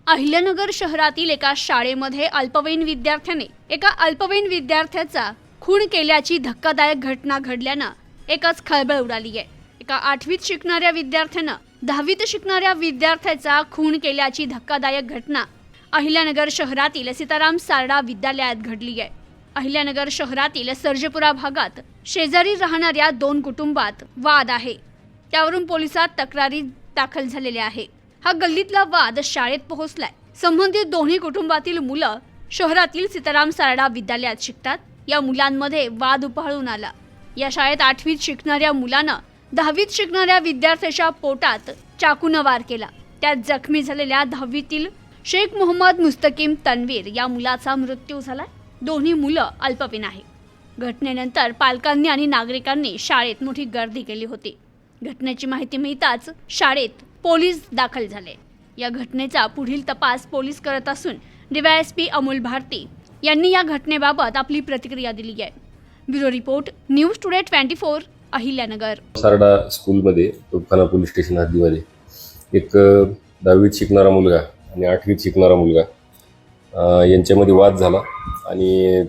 अहिल्यानगर शहरातील एका शाळेमध्ये अल्पवयीन विद्यार्थ्याने एका अल्पवयीन विद्यार्थ्याचा खून केल्याची धक्कादायक घटना घडल्यानं एकच खळबळ उडाली आहे। एका 8वीत शिकणाऱ्या विद्यार्थ्यानं 10वीत शिकणाऱ्या विद्यार्थ्याचा खून केल्याची धक्कादायक घटना अहिल्यानगर शहरातील सीताराम सारडा विद्यालयात घडली आहे। अहिल्यानगर शहरातील सर्जेपुरा भागात शेजारी राहणाऱ्या 2 कुटुंबात वाद आहे, त्यावरून पोलिसात तक्रारी दाखल झालेल्या आहे। हा गल्लीतला वाद शाळेत पोहोचलाय। संबंधित दोन्ही कुटुंबातील मुलं शहरातील सीताराम सारडा विद्यालयात शिकतात। या मुलांमध्ये वाद उफाळून आला। या शाळेत 8वीत शिकणाऱ्या मुलानं 10वीत शिकणाऱ्या विद्यार्थ्याच्या पोटात चाकूने वार केला। त्यात जखमी झालेल्या 10वीतील शेख मोहम्मद मुस्तकीम तन्वीर या मुलाचा मृत्यू झाला। दोन्ही मुलं अल्पवयीन आहे। घटनेनंतर पालकांनी आणि नागरिकांनी शाळेत मोठी गर्दी केली होती। घटनेची माहिती मिळताच शाळेत पोलीस दाखल झाले। या घटनेचा पुढील तपास पोलीस करत असून डीवायएसपी अमोल भारती यांनी या घटनेबाबत आपली प्रतिक्रिया दिली आहे। Bureau report, news today 24, Ahilyanagar. Sarda स्कूलमध्ये तोफखाना पोलीस स्टेशन हद्दीमध्ये एक 10वीत शिकणारा मुलगा आणि 8वीत शिकणारा मुलगा यांच्यामध्ये वाद झाला आणि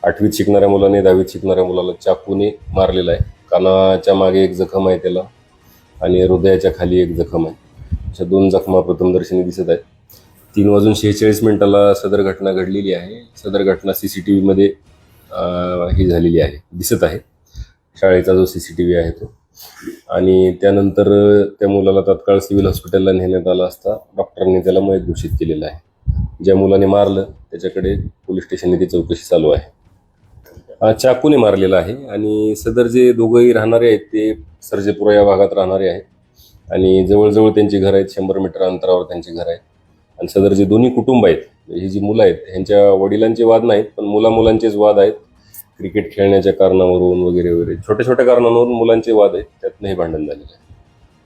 8वीत शिकणाऱ्या मुलाने 10वीत शिकणाऱ्या मुलाला चाकूने मारलेला आहे। कानाच्या मागे एक जखम आहे त्याला आणि हृदयाच्या खाली एक जखम आहे। अशा 2 जखमा प्रथमदर्शनी दिसत आहेत। 3:46 सदर घटना घडलेली आहे। सदर घटना CCTV मध्ये ही झालेली आहे, दिसत आहे। शाळेचा जो CCTV आहे तो, आणि त्यानंतर त्या मुलाला तात्काळ सिव्हिल हॉस्पिटलला नेण्यात आलं असता डॉक्टरांनी त्याला मयत घोषित केलेलं आहे। ज्या मुलाने मारलं त्याच्याकडे पोलीस स्टेशनने ती चौकशी चालू आहे। चाकूने मारलेला आहे आणि सदर जे दोघंही राहणारे आहेत ते सर्जेपुरा या भागात राहणारे आहेत आणि जवळजवळ त्यांची घर आहेत। 100 मीटर अंतरावर त्यांची घर आहेत। आणि सदर जे दोन्ही कुटुंब आहेत, ही जी मुलं आहेत, ह्यांच्या वडिलांचे वाद नाहीत, पण मुलांचेच वाद आहेत। क्रिकेट खेळण्याच्या कारणावरून वगैरे वगैरे छोट्या छोट्या कारणांवरून मुलांचे वाद आहेत, त्यातनं हे भांडण झालेलं आहे।